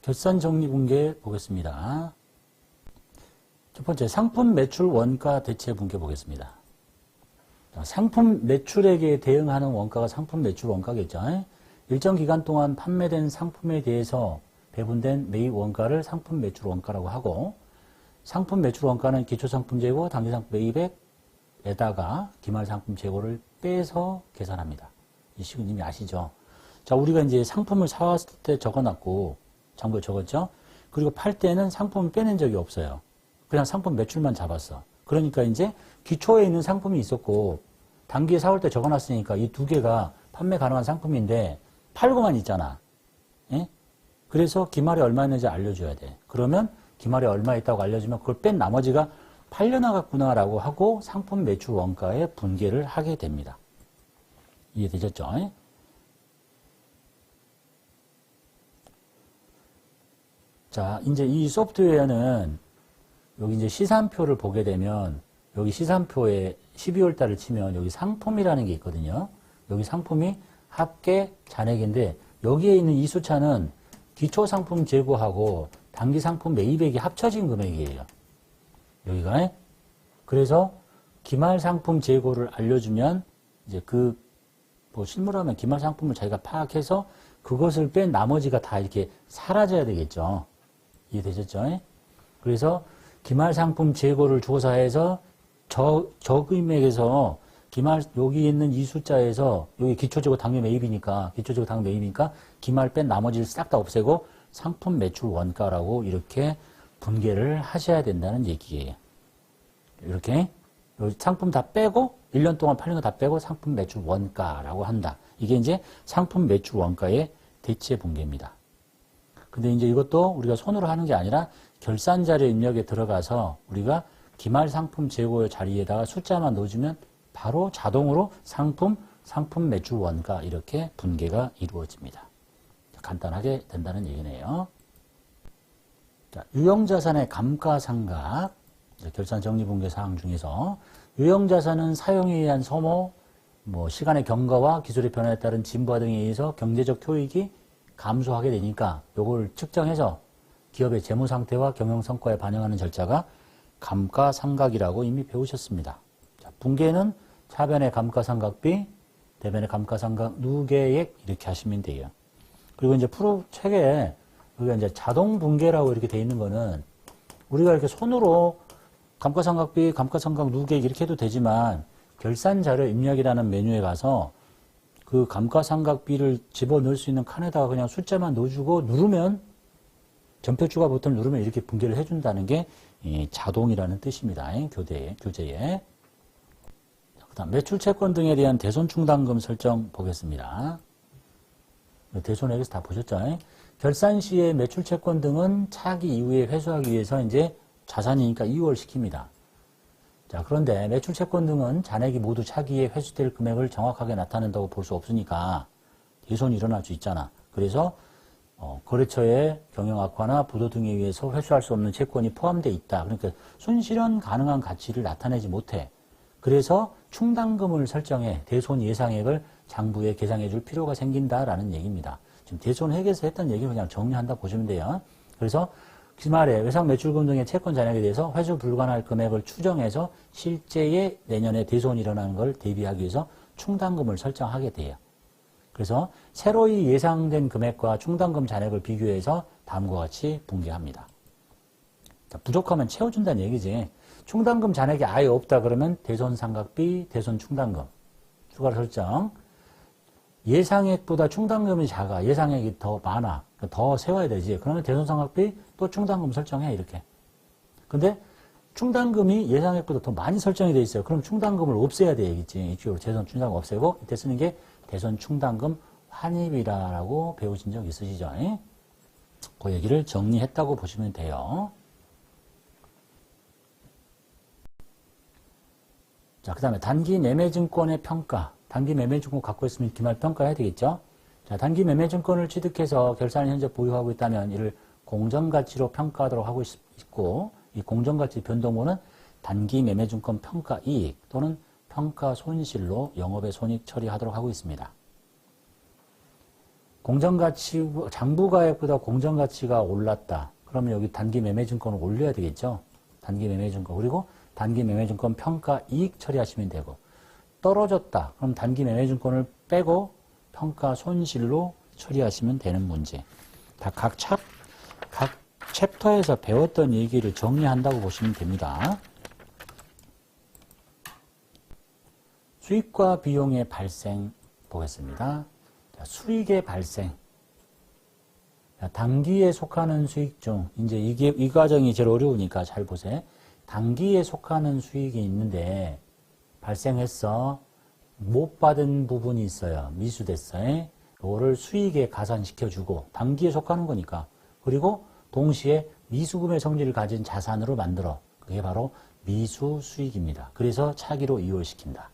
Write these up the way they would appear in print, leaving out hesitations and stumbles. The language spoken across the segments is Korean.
결산 정리 분계 보겠습니다. 첫 번째, 상품 매출 원가 대체 분계 보겠습니다. 자, 상품 매출액에 대응하는 원가가 상품 매출 원가겠죠. 일정 기간 동안 판매된 상품에 대해서 배분된 매입 원가를 상품 매출 원가라고 하고, 상품 매출 원가는 기초상품 재고, 단기상품 매입액에다가 기말상품 재고를 빼서 계산합니다. 이 식은 이미 아시죠? 자, 우리가 이제 상품을 사왔을 때 적어놨고, 장부에 적었죠? 그리고 팔 때는 상품을 빼낸 적이 없어요. 그냥 상품 매출만 잡았어. 그러니까 이제 기초에 있는 상품이 있었고, 단기에 사올 때 적어놨으니까 이 두 개가 판매 가능한 상품인데, 팔고만 있잖아. 예? 그래서 기말에 얼마 있는지 알려줘야 돼. 그러면 기말에 얼마 있다고 알려주면 그걸 뺀 나머지가 팔려나갔구나라고 하고 상품 매출 원가에 분계를 하게 됩니다. 이해되셨죠? 자, 이제 이 소프트웨어는 여기 이제 시산표를 보게 되면 여기 시산표에 12월 달을 치면 여기 상품이라는 게 있거든요. 여기 상품이 합계 잔액인데 여기에 있는 이 숫자는 기초 상품 재고하고 단기 상품 매입액이 합쳐진 금액이에요. 여기가. 그래서 기말 상품 재고를 알려주면 이제 뭐 실무라면 기말 상품을 자기가 파악해서 그것을 뺀 나머지가 다 이렇게 사라져야 되겠죠. 이해되셨죠? 그래서 기말 상품 재고를 조사해서 저 금액에서 기말 여기 있는 이 숫자에서 여기 기초재고 당기 매입이니까 기말 뺀 나머지를 싹 다 없애고 상품 매출 원가라고 이렇게 분계를 하셔야 된다는 얘기예요. 이렇게 상품 다 빼고 1년 동안 팔린 거 다 빼고 상품 매출 원가라고 한다. 이게 이제 상품 매출 원가의 대체 분계입니다. 근데 이제 이것도 우리가 손으로 하는 게 아니라 결산 자료 입력에 들어가서 우리가 기말 상품 재고의 자리에다가 숫자만 넣어주면 바로 자동으로 상품 매출 원가 이렇게 분계가 이루어집니다. 간단하게 된다는 얘기네요. 자, 유형자산의 감가상각, 결산 정리 분계 사항 중에서 유형자산은 사용에 의한 소모, 시간의 경과와 기술의 변화에 따른 진보화 등에 의해서 경제적 효익이 감소하게 되니까 요걸 측정해서 기업의 재무 상태와 경영 성과에 반영하는 절차가 감가상각이라고 이미 배우셨습니다. 자, 분계는 차변의 감가상각비, 대변의 감가상각 누계액 이렇게 하시면 돼요. 그리고 이제 프로 책에 여기가 이제 자동 분계라고 이렇게 돼 있는 거는 우리가 이렇게 손으로 감가상각비, 감가상각 누계액 이렇게 해도 되지만 결산 자료 입력이라는 메뉴에 가서 그 감가상각비를 집어넣을 수 있는 칸에다가 그냥 숫자만 넣어주고 누르면 전표추가 버튼을 누르면 이렇게 분계를 해준다는 게 자동이라는 뜻입니다. 교재에. 그다음 매출채권 등에 대한 대손충당금 설정 보겠습니다. 대손액에서 다 보셨죠? 결산 시에 매출채권 등은 차기 이후에 회수하기 위해서 이제 자산이니까 이월시킵니다. 자, 그런데 매출채권 등은 잔액이 모두 차기에 회수될 금액을 정확하게 나타낸다고 볼 수 없으니까 대손이 일어날 수 있잖아. 그래서 거래처의 경영 악화나 부도 등에 의해서 회수할 수 없는 채권이 포함되어 있다. 그러니까 순실현 가능한 가치를 나타내지 못해. 그래서 충당금을 설정해 대손 예상액을 장부에 계상해 줄 필요가 생긴다라는 얘기입니다. 지금 대손액에서 했던 얘기를 그냥 정리한다 보시면 돼요. 그래서 기말에 외상 매출금 등의 채권 잔액에 대해서 회수 불가능할 금액을 추정해서 실제의 내년에 대손이 일어나는 걸 대비하기 위해서 충당금을 설정하게 돼요. 그래서 새로이 예상된 금액과 충당금 잔액을 비교해서 다음과 같이 분계합니다. 자, 부족하면 채워준다는 얘기지. 충당금 잔액이 아예 없다 그러면 대손상각비, 대손충당금 추가 설정. 예상액보다 충당금이 작아. 예상액이 더 많아. 더 세워야 되지. 그러면 대손상각비 또 충당금 설정해 이렇게. 근데 충당금이 예상액보다 더 많이 설정이 돼 있어요. 그럼 충당금을 없애야 돼 얘기지. 이쪽으로 대손 충당금 없애고 이때 쓰는 게 대손 충당금 환입이라고 배우신 적 있으시죠? 그 얘기를 정리했다고 보시면 돼요. 자, 그 다음에 단기 매매증권의 평가. 단기 매매증권 갖고 있으면 기말 평가해야 되겠죠? 자, 단기 매매증권을 취득해서 결산을 현재 보유하고 있다면 이를 공정가치로 평가하도록 하고 있고, 이 공정가치 변동분은 단기 매매증권 평가이익 또는 평가손실로 영업의 손익 처리하도록 하고 있습니다. 공정가치, 장부가액보다 공정가치가 올랐다. 그러면 여기 단기매매증권을 올려야 되겠죠. 단기매매증권. 그리고 단기매매증권 평가 이익 처리하시면 되고, 떨어졌다. 그럼 단기매매증권을 빼고 평가 손실로 처리하시면 되는 문제. 다 각 챕터에서 배웠던 얘기를 정리한다고 보시면 됩니다. 수익과 비용의 발생 보겠습니다. 자, 수익의 발생. 자, 단기에 속하는 수익 중, 이제 이 과정이 제일 어려우니까 잘 보세요. 단기에 속하는 수익이 있는데, 발생했어. 못 받은 부분이 있어요. 미수됐어요. 이거를 수익에 가산시켜주고, 단기에 속하는 거니까. 그리고 동시에 미수금의 성질을 가진 자산으로 만들어. 그게 바로 미수 수익입니다. 그래서 차기로 이월시킨다.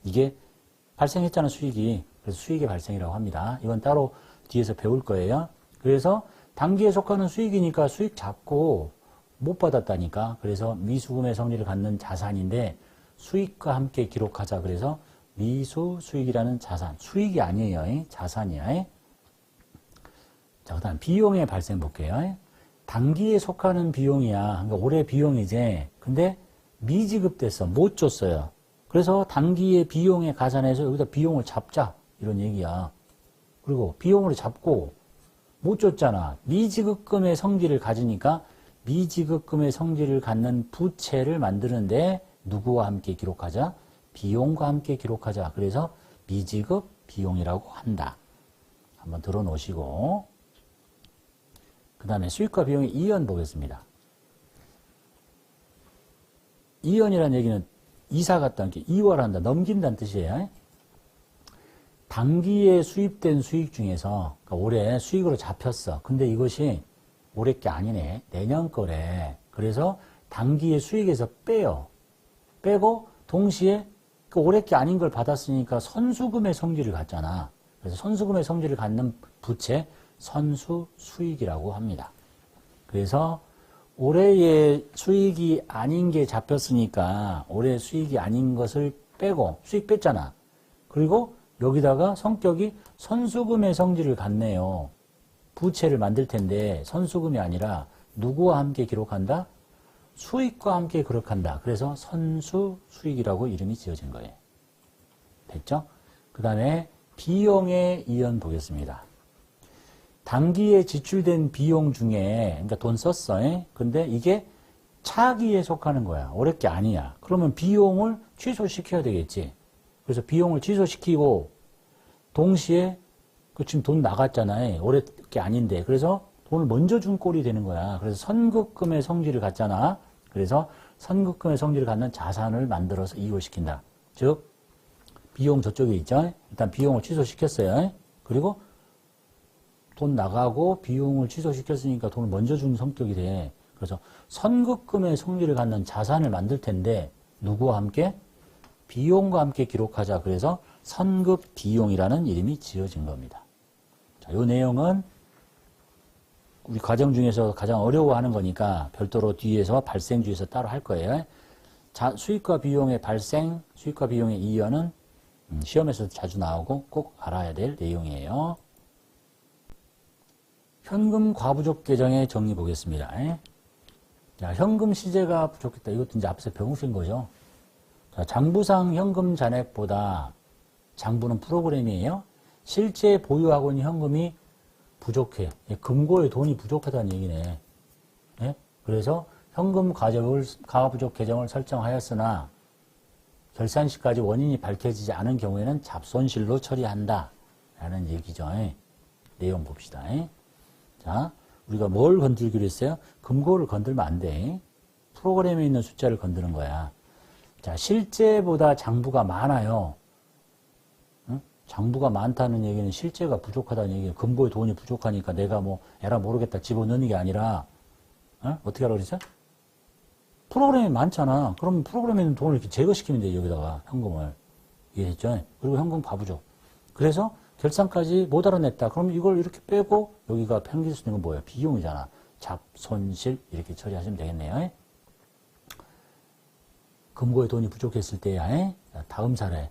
이게 발생했잖아, 수익이. 그래서 수익의 발생이라고 합니다. 이건 따로 뒤에서 배울 거예요. 그래서 단기에 속하는 수익이니까 수익 잡고 못 받았다니까. 그래서 미수금의 성질을 갖는 자산인데 수익과 함께 기록하자. 그래서 미수 수익이라는 자산. 수익이 아니에요. 자산이야. 자, 그 다음 비용의 발생 볼게요. 단기에 속하는 비용이야. 그러니까 올해 비용이지. 근데 미지급됐어. 못 줬어요. 그래서 단기의 비용에 가산해서 여기다 비용을 잡자. 이런 얘기야. 그리고 비용을 잡고 못 줬잖아. 미지급금의 성질을 가지니까 미지급금의 성질을 갖는 부채를 만드는데 누구와 함께 기록하자? 비용과 함께 기록하자. 그래서 미지급 비용이라고 한다. 한번 들어놓으시고 그 다음에 수익과 비용의 이연 보겠습니다. 이연이라는 얘기는 이사 갔다 게 이월한다, 넘긴다는 뜻이에요. 단기에 수입된 수익 중에서 그러니까 올해 수익으로 잡혔어. 근데 이것이 올해 게 아니네. 내년 거래. 그래서 단기의 수익에서 빼요. 빼고 동시에 그 올해 게 아닌 걸 받았으니까 선수금의 성질을 갖잖아. 그래서 선수금의 성질을 갖는 부채 선수 수익이라고 합니다. 그래서 올해의 수익이 아닌 게 잡혔으니까 올해 수익이 아닌 것을 빼고 수익 뺐잖아. 그리고 여기다가 성격이 선수금의 성질을 갖네요. 부채를 만들 텐데 선수금이 아니라 누구와 함께 기록한다? 수익과 함께 기록한다. 그래서 선수 수익이라고 이름이 지어진 거예요. 됐죠? 그 다음에 비용의 이연 보겠습니다. 단기에 지출된 비용 중에, 그러니까 돈 썼어. 근데 이게 차기에 속하는 거야. 올해 게 아니야. 그러면 비용을 취소시켜야 되겠지. 그래서 비용을 취소시키고, 동시에, 지금 돈 나갔잖아요. 올해 게 아닌데. 그래서 돈을 먼저 준 꼴이 되는 거야. 그래서 선급금의 성질을 갖잖아. 그래서 선급금의 성질을 갖는 자산을 만들어서 이월시킨다. 즉, 비용 저쪽에 있죠. 일단 비용을 취소시켰어요. 그리고 돈 나가고 비용을 취소시켰으니까 돈을 먼저 주는 성격이 돼. 그래서 선급금의 성질을 갖는 자산을 만들 텐데 누구와 함께? 비용과 함께 기록하자. 그래서 선급 비용이라는 이름이 지어진 겁니다. 자, 이 내용은 우리 과정 중에서 가장 어려워하는 거니까 별도로 뒤에서 발생주에서 따로 할 거예요. 자, 수익과 비용의 발생, 수익과 비용의 이연은 시험에서 자주 나오고 꼭 알아야 될 내용이에요. 현금 과부족 계정의 정리 보겠습니다. 자, 현금 시제가 부족했다. 이것도 이제 앞에서 배우신 거죠. 자, 장부상 현금 잔액보다 장부는 프로그램이에요. 실제 보유하고 있는 현금이 부족해. 금고에 돈이 부족하다는 얘기네. 예? 그래서 현금 과부족 계정을 설정하였으나 결산 시까지 원인이 밝혀지지 않은 경우에는 잡손실로 처리한다. 라는 얘기죠. 내용 봅시다. 자, 우리가 뭘 건들기로 했어요? 금고를 건들면 안 돼. 프로그램에 있는 숫자를 건드는 거야. 자, 실제보다 장부가 많아요. 응? 장부가 많다는 얘기는 실제가 부족하다는 얘기예요. 금고에 돈이 부족하니까 내가 뭐 에라 모르겠다 집어넣는 게 아니라 어떻게 하라고 그랬어? 프로그램이 많잖아. 그럼 프로그램에 있는 돈을 이렇게 제거시키면 돼, 여기다가 현금을. 이해했죠? 그리고 현금 과부족. 그래서 결산까지 못 알아냈다. 그럼 이걸 이렇게 빼고 여기가 평균 수 있는 건 뭐예요? 비용이잖아. 잡손실 이렇게 처리하시면 되겠네요. 금고에 돈이 부족했을 때야. 다음 사례.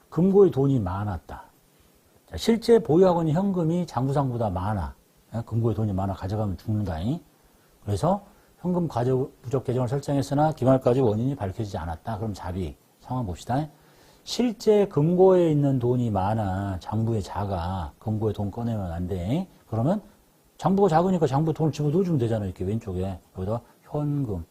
금고에 돈이 많았다. 자, 실제 보유하고 있는 현금이 장부상보다 많아. 금고에 돈이 많아. 가져가면 죽는다. 그래서 현금 가져 부족 계정을 설정했으나 기말까지 원인이 밝혀지지 않았다. 그럼 잡이 상황 봅시다. 실제 금고에 있는 돈이 많아. 장부에 작아. 금고에 돈 꺼내면 안 돼. 그러면 장부가 작으니까 장부에 돈을 집어넣어주면 되잖아. 이렇게 왼쪽에. 여기다 현금.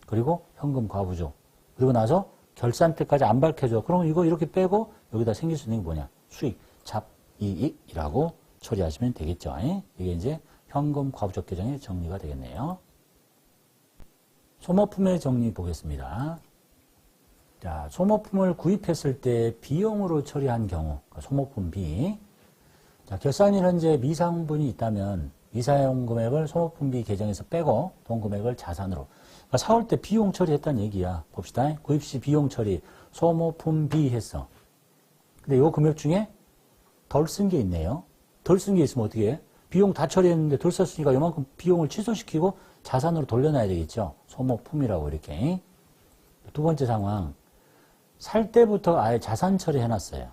그리고 현금 과부족. 그리고 나서 결산 때까지 안 밝혀줘. 그러면 이거 이렇게 빼고 여기다 생길 수 있는 게 뭐냐. 수익, 잡이익이라고 처리하시면 되겠죠. 이게 이제 현금 과부족 계정의 정리가 되겠네요. 소모품의 정리 보겠습니다. 자, 소모품을 구입했을 때 비용으로 처리한 경우, 소모품 비. 자, 결산일 현재 미상분이 있다면 미사용 금액을 소모품 비 계정에서 빼고 돈 금액을 자산으로. 그러니까 사올 때 비용 처리했다는 얘기야. 봅시다. 구입 시 비용 처리, 소모품 비 했어. 근데 요 금액 중에 덜 쓴 게 있네요. 덜 쓴 게 있으면 어떻게 해? 비용 다 처리했는데 덜 썼으니까 요만큼 비용을 취소시키고 자산으로 돌려놔야 되겠죠. 소모품이라고 이렇게. 두 번째 상황. 살 때부터 아예 자산 처리해놨어요.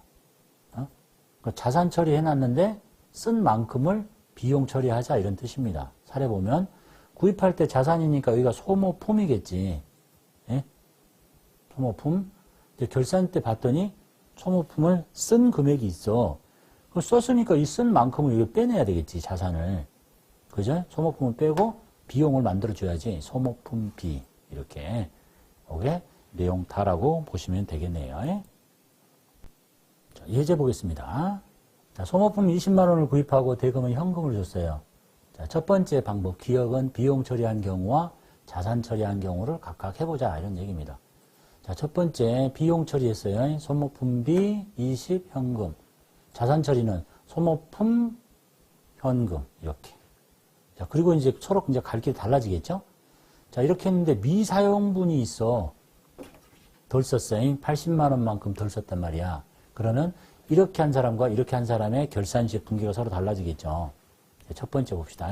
자산 처리해놨는데 쓴 만큼을 비용 처리하자 이런 뜻입니다. 사례 보면 구입할 때 자산이니까 여기가 소모품이겠지. 예? 소모품. 결산 때 봤더니 소모품을 쓴 금액이 있어. 썼으니까 이 쓴 만큼을 여기 빼내야 되겠지, 자산을. 그죠? 소모품을 빼고 비용을 만들어줘야지. 소모품비. 이렇게. 이게 내용 다라고 보시면 되겠네요. 자, 예제 보겠습니다. 자, 소모품 20만 원을 구입하고 대금은 현금을 줬어요. 자, 첫 번째 방법, 기억은 비용 처리한 경우와 자산 처리한 경우를 각각 해보자. 이런 얘기입니다. 자, 첫 번째, 비용 처리했어요. 소모품비 20 현금. 자산 처리는 소모품 현금. 이렇게. 자, 그리고 이제 서로 이제 갈 길이 달라지겠죠? 자, 이렇게 했는데 미사용분이 있어. 덜 썼어요. 80만 원만큼 덜 썼단 말이야. 그러면 이렇게 한 사람과 이렇게 한 사람의 결산 시의 분기가 서로 달라지겠죠. 첫 번째 봅시다.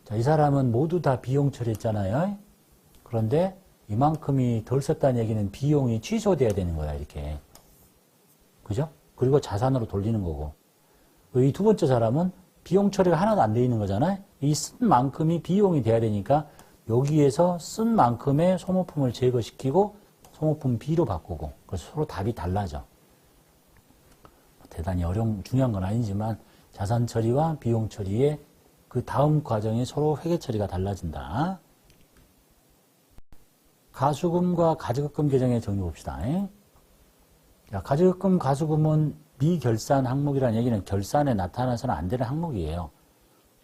자, 이 사람은 모두 다 비용 처리했잖아요. 그런데 이만큼이 덜 썼다는 얘기는 비용이 취소돼야 되는 거야, 이렇게. 그죠? 그리고 자산으로 돌리는 거고. 이 두 번째 사람은 비용 처리가 하나도 안 돼 있는 거잖아요. 이 쓴 만큼이 비용이 돼야 되니까 여기에서 쓴 만큼의 소모품을 제거시키고 소모품 B로 바꾸고. 그래서 서로 답이 달라져. 대단히 중요한 건 아니지만 자산 처리와 비용 처리의 그 다음 과정이 서로 회계 처리가 달라진다. 가수금과 가지급금 계정의 정리 봅시다. 자, 가지급금, 가수금은 미결산 항목이라는 얘기는 결산에 나타나서는 안 되는 항목이에요.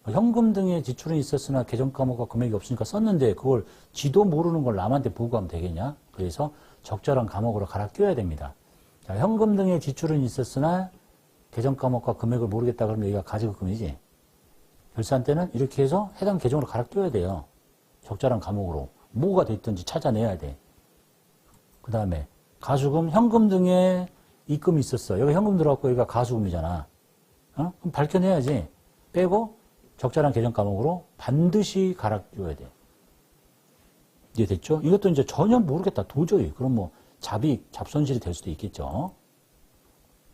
현금 등의 지출은 있었으나 계정 과목과 금액이 없으니까 썼는데 그걸 지도 모르는 걸 남한테 보고하면 되겠냐? 그래서 적절한 과목으로 갈아 끼워야 됩니다. 자, 현금 등의 지출은 있었으나 계정 과목과 금액을 모르겠다 그러면 여기가 가지급금이지. 결산 때는 이렇게 해서 해당 계정으로 갈아 끼워야 돼요. 적절한 과목으로. 뭐가 됐든지 찾아내야 돼. 그 다음에 가수금, 현금 등의 입금이 있었어. 여기 현금 들어갔고 여기가 가수금이잖아. 그럼 밝혀내야지. 빼고 적절한 계정 과목으로 반드시 갈아 끼워야 돼. 이해됐죠? 이것도 이제 전혀 모르겠다. 도저히. 그럼 뭐 잡손실이 될 수도 있겠죠.